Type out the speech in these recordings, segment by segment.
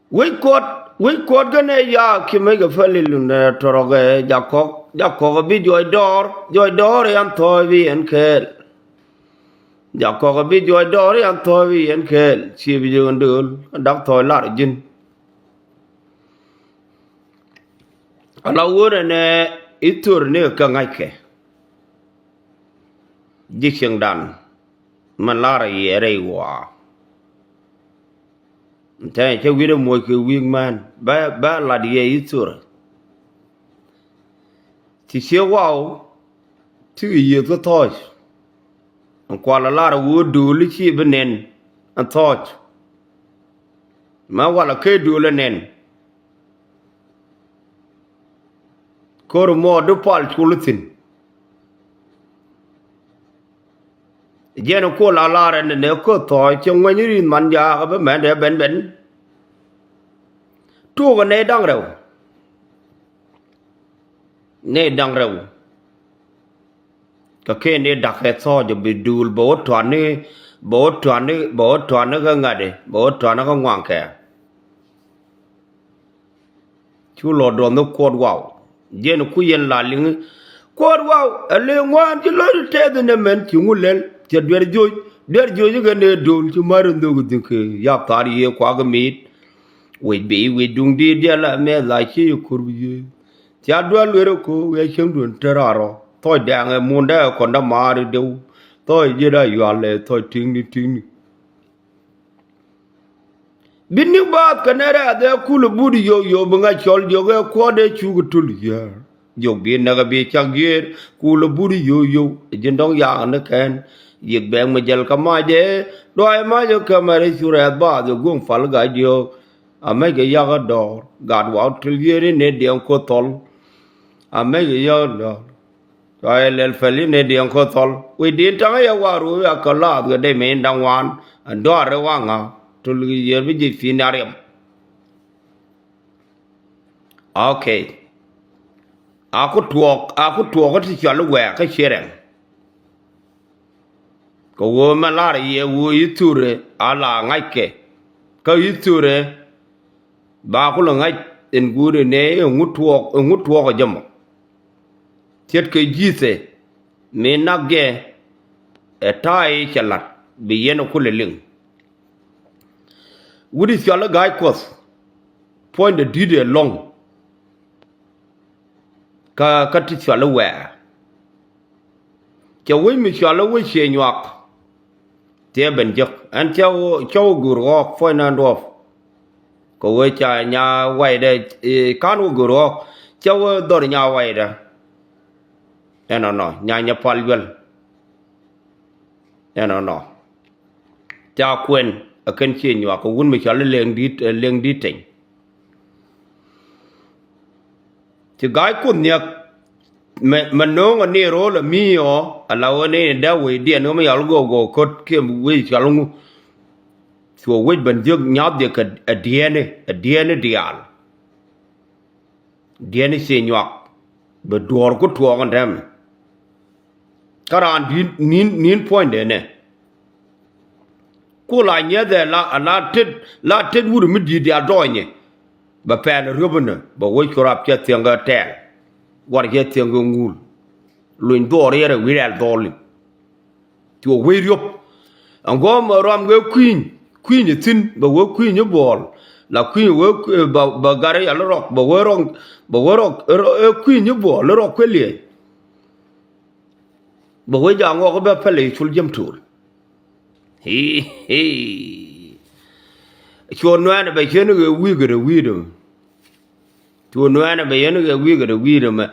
we quote gane ya ki me ga falil na toroge jakok bi joy dor yan to vi en kel jakok bi joy dor yan to vi en kel chi bi jun dul dak to lar jin ala wore ne itur ne ka ngake dikseng dan man lar yere wa thế chứ quý đâu mùi cái viên man ba là đi ấy rồi thì siêu wow chứ gìก็thôi qua là vô đủ lý chi bên nền anh thôi mà qua là cái đủ lên nền có rồi mua đồ pal chulutin giờ nó có là rồi nên có thôi chứ ngoài như mình giờ cái mẹ để bên tu cái này đang rồi này đang rồi cái này đặc biệt sao cho bị đuổi bộ toàn này cái ngã đấy bộ toàn nó cái ngoan kẻ chú lọt đồ nó cột vào giờ nó cứ yên là liền cột vào liền ngoan chứ lọt thế thì nên mình chú ngồi lên chỉ đưa rồi cái này đuổi chú mà rồi đâu cái gì giặc ta đi qua cái mít we dung di dia la me la chi kurbi cha do lo ko we chem dun teraro toy dang munda ko nda ma de toy je da yo le toy ting ni binni ba kanara de kul budi yo bunga chol yo ko de chu tul ya yo bi na ga bi cha ger kul budi yo jindong ya na kan yek bang ma jal kama je doy ma yo kamare surat ba yo gung fal ga yo amega yaga dor gad wa trilliere ne dian ko tol amega yaga dor ay lel feli ne dian ko tol we din ta ya waru ya kala ga de me ndang wan dor wa nga trilliere bi ji finarium okay aku tuok ko ti chalo we ka chere ko wo ma la ye wo yiture ala ngaike ka yiture ba ko la ngai en gure ne ngutuok ko jamo tiet ke jise me nagge e tai chalat bi yeno ko le ling wudi chala gai kos point de dide long ka ti chala we che we mi chala we che nyak te ben jok an chaw guro fo na ndof ko we cha nya wai de kan wo guro chaw dor nya wai de no nya pal wel no cha kwen a ken chi nya ko wun mi cha leng dit ting ti gai kun nya man no ni ro la mi yo ala woni da we de no mi al go kot ke we cha lu so we ban jog nyap de ka adiene dial diene se nyak be dor ko to ngan dem karan nin point de ne ko la nya de la tet wuru mi di dia doñe ba pen rubuna ba we ko rap che tenga tel war che tenga ngul luin dor yere wi real doli to we yop angom ram we queen tin ba wo queen bol la queen wo ba gare ya rock ba wo rock queen bol rock kweli ba wo ja ngo ko ba pele sul jam tul hi cho no ana ba chenu wi do cho no ana ba yenu wi do ma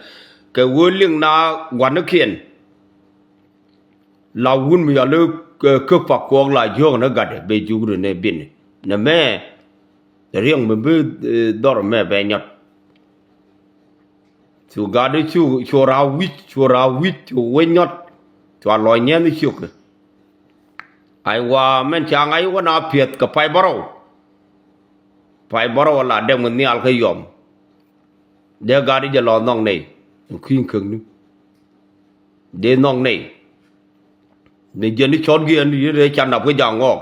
ka wo ling na gwan kien la wun mi ya le cơ phật quang là dương nó gặt về chú rồi này bên nè mẹ riêng mình biết đó là mẹ về nhật chú gà đấy chú ra vít chú quên nhật chú loài nhẹ đi chú cái ai qua men chàng ai qua na phiệt cái phải bảo là đem mình đi ăn cái yom để gà đấy giờ lo nong này khinh khừng nữa để nong này ne jeni chod gi andi re chanda ko jango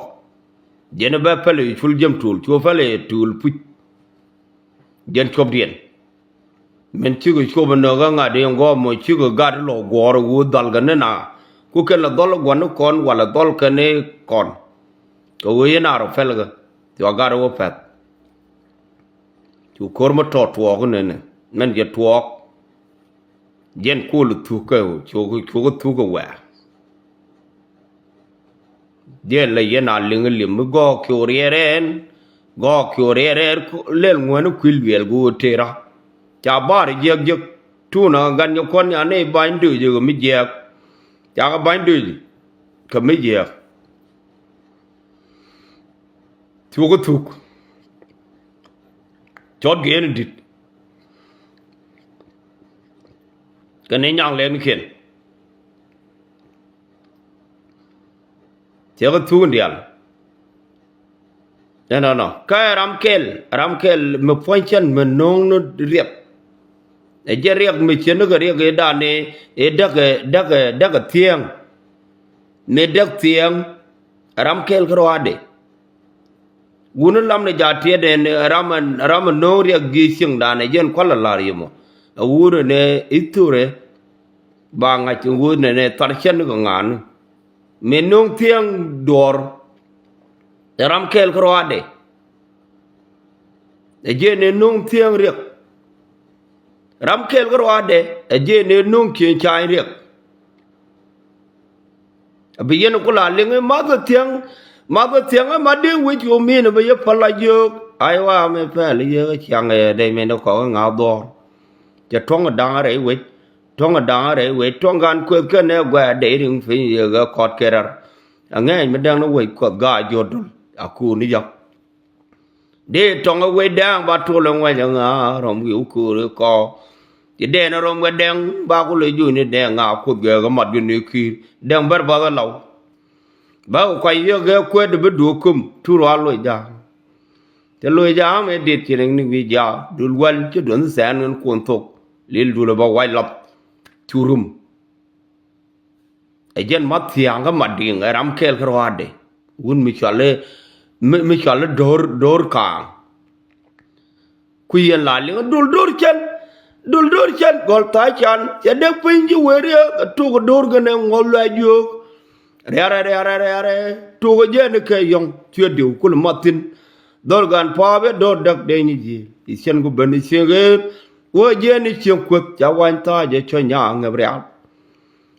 jene be pele ful jem tul cho fele tul pu jen chop dien men chi go chop no ga nga de ngo mo chi go ga lo gor wu dal ga na ku ke la dol go no kon wala dol ka ne kon ko we na ro fel ga yo ga ro pet chu kor mo to to ne men je to jen ku lu tu ka chu go tu go wa jen la yena ling lim go kyo reren go kyo rerer lel ngwan ku wel go tera cha bar je je tu na gan yo kon ya ne ban du je mi je cha ga ban du ka mi je tu go tu chót gen dit cái này nhang lên khiển chỉ có thu đial nó cái ram kel một phơi chân mình nong nó riệp để cho riệp mình chân nó cái riệp cái đàn này đắc cái thiêng nên đắc thiêng ram kel cái đó đấy gunul lam ne jatiye de ram no riệp gi sing đàn này dân quá là lari mo uru ne iture ba nga chungu ne tar chen ko ngan menung thiang dor ram kel kroade je ne nung thiang riek ram kel kroade je ne nung chen chai riek abi yen ko la leng ma ko thiang ma de wi jo mi ne ba ye pala yo ai wa me pa le ye chang de me no ko nga dorจะท้องดังอะไรเว้ยท้องดังอะไรเว้ยท้องการคุยกันเนี่ยว่าเดี๋ยวถึงฟินก็คอดเกลร์งั้นมันดังนะเว้ยก็กาจดอากูนี่จักเดี๋ยวท้องเว้ยดังบาทุลงไว้ยังอ่ะรำวิวกูหรือก็จะเดี๋ยวนะรำเว้ยดังบากูเลยอยู่นี่ดังอ่ะคุยกันก็มัดอยู่นี่คือดังแบบบ้าเราบ้าใครเยอะก็คุยเดี๋ยวไปดูคุมทุรลอยจ้าแต่ลอยจ้าไม่เด็ดจริงนี่วิจาดูวันจะโดนแสนเงินควรตกlil dula ba wai lap churum ejen mat thianga mading ram kel krawade un mi chale dor ka kuyen la ling dor chen gol ta chan ya de pinji were to go dor gane ngol la jo re to go jen ke yong tue de kul matin dor gan pa be dor dak de ni ji isen go ben isen wo je ni chiang kwet cha wan ta je cho nya ngabrial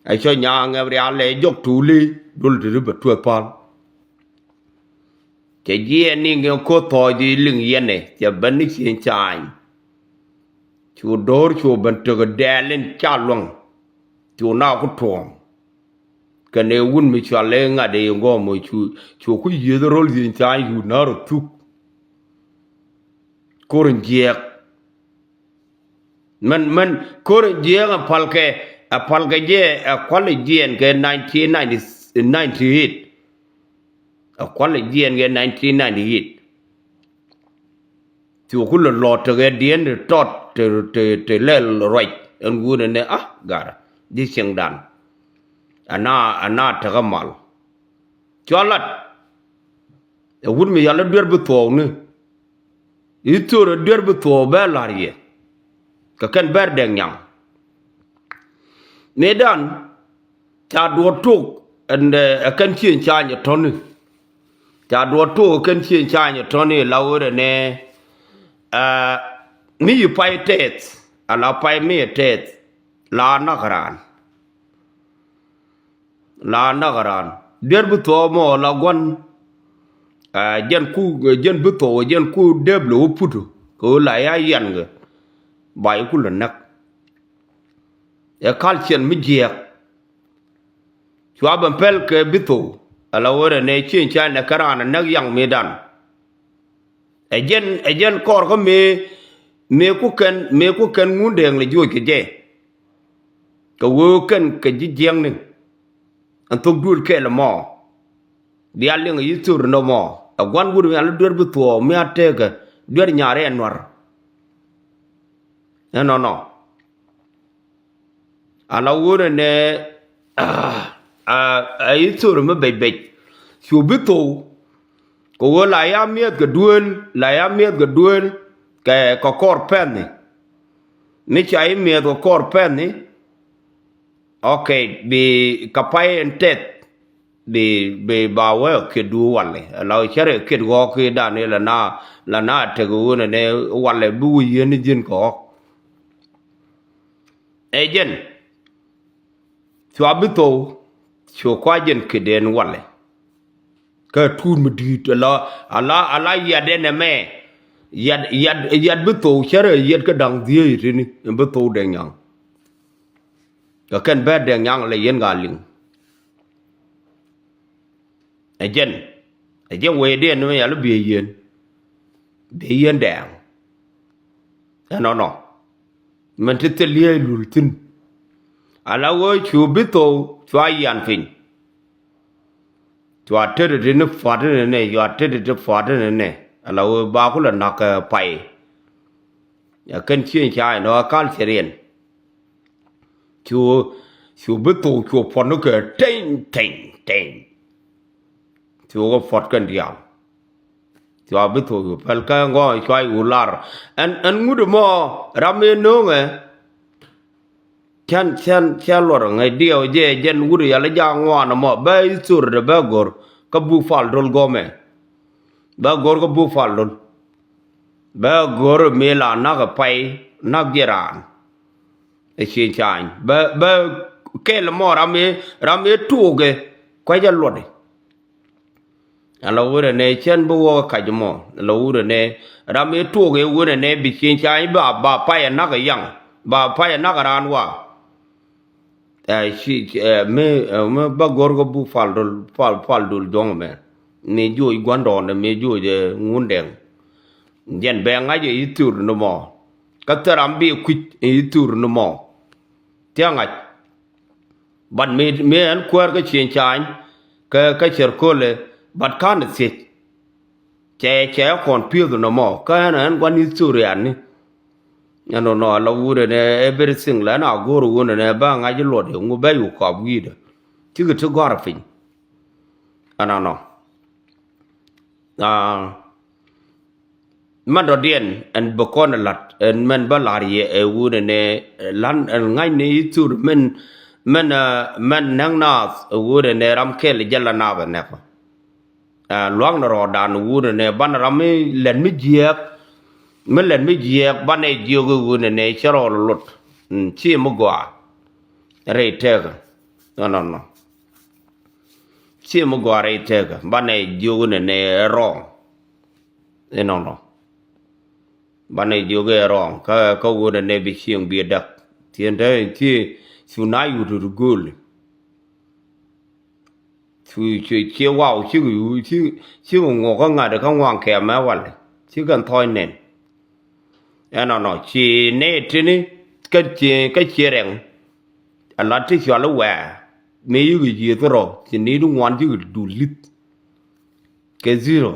ai cho nya ngabrial le jok tu li dul de ba tu pal che je ni nge ko to di ling yen ne che ban ni chen chai chu dor chu ban to ga dalen cha long chu na ku thong ka ne wun mi cha le nga de ngo mo chu ku ye de rol yin chai yu na ro tu korin je man kor jeng palke je quality ke 1998 quality ke 1998 tu kul lot ke dien tot te le right en gu ne gar di sing dan ana ta gamal cholat wun mi yalla der bu to ne itur der bu to ba lariye ka kan ber deng nyam medan ta do tok and kan chien cha nya toni ta do to kan chien cha nya toni lawre ne mi pai tet ala pai mi tet la nagaran der bu to mo la gon jen bu to jen ku deblo putu ko la ya yan ga bài của lần nắc, culture mới giặc, chua bầm pel cái bít tổ, là ở này chuyện cha này cái nào nắc yang medan, ajen kor có me ku ken ngun đèn là vui cái gì, cái vô ken cái gì giang này, anh tôi đuổi cái là mò, đi ăn liền cái gì nó mò, quan vui mình ăn đuổi bít tổ, me ăn cái đuổi nhà đấy ăn war. No. Ala wure ne isur me bebe. Subito ko la ya miet ga duel cái có cor pen này mi chai mi có cor pen này ok bị kapai entet bị bảo vệ cái đu wale lao chere cái gò cái đàn này là na thế cái này wale bu yên jin có agent chua bito chua qua jin cái đen wale cái thun mà đi ala yaden me yad bito chere yad cái đằng gì thế này bito đen nhang cái cần bé đen nhang là yên gà linh agent về đen nó là bị yên đen nó mình thích lia lul tin ala wo chu bito chua yan fin chua tê de nó phát này chua tê de phát này ala wo ba ko là nak pai ya kan chien chai nó kal serien chu bito chu phon nó cái tên chú có phật cần diam chú biết thôi phải cái ngõ xoay ular anh ngủ được mà rame nông chan lor ngày điều je jen ngủ được là giang ngõ nó mà bay sur de bagor cái bu fal rol gome bagor cái bu fal rol bagor mela na cái pai na geran e chi chan ba cái là mà rame tu cái quay ra lột ala wure ne chen bu wo ka jmo ala wure ne rame to ge wure ne bi chin chai ba pa ya na ga yang ba pa ya na ga ran wa shi me ba gor go bu fal dul dong me me jo i gwando ne me jo je ngundeng jen be nga je itur no mo ka taram bi ku itur no mo tianga ban me an kwar ga chin chai ka cher kole but can't sit che con più no mo ka na quan ni surian ni no la wure ne everything la na go ru ne ba nga ji lo de ngu ba yu ko bi de ti ga to gar fin ana no man do dien en bo kon lat en men ba la ye e wure ne lan ngai ni tur men nang na wure ne ram kel jalla na ba ne fa luang na ro dan wure ne ban rami len mi jiek men len mi jiek ban e jiogo wure ne chero lot chi mo gwa re tega no chi mo gwa re tega ban e jiogo ne ro no ban e jiogo ro ka wure ne bi chieng bi dak tien de ti sunai uru gol chia wow chứ ngồi có ngày được không hoàng kèm mà vậy chứ cần thôi nè nó chỉ nè trên ní cái chia đèn anh là chỉ cho nó quẹ mấy cái gì thôi rồi chỉ ní đúng ngoan chứ đủ lít cái zero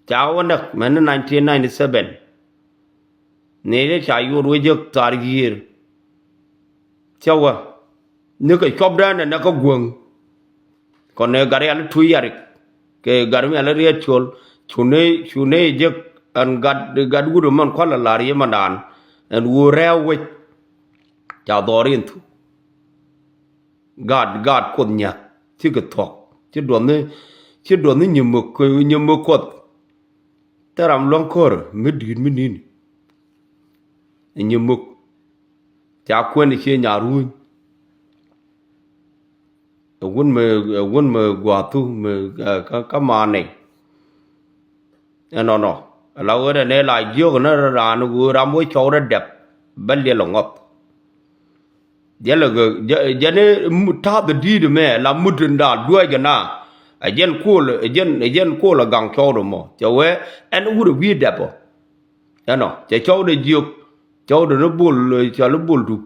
cháu anh được mà nó 1997 nè để cháu yêu đuôi giấc tar gear cháu à nếu cái shop đó nó có quần còn nếu gari ăn thui yarik cái gari mình ăn riết chول chune je an gad guru man kwala lari mandan an wureo we cha dorin thu gad konya chi cái thok chi don ne nyum kot taram long kor medin minin nyum cha kwen chi nyaru quân mà quả tu mà các mà này nó lâu ở đây này lại vô nó ra nó vừa ra mỗi chỗ nó đẹp bên liền lòng ngọc giờ là giờ này tháp được đi được mẹ làm một trận đá đuôi cái na dân cô là gang chỗ rồi mà cho vậy anh vừa biết đẹp à nó cho chỗ để vô chỗ để nó buồn cho nó buồn được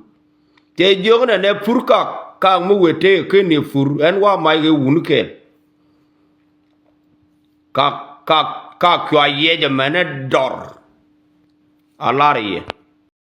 cho vô cái này phur kang mu wete ke ni fur en wa mai ge wunu ke ka kwa ye je mane dor alari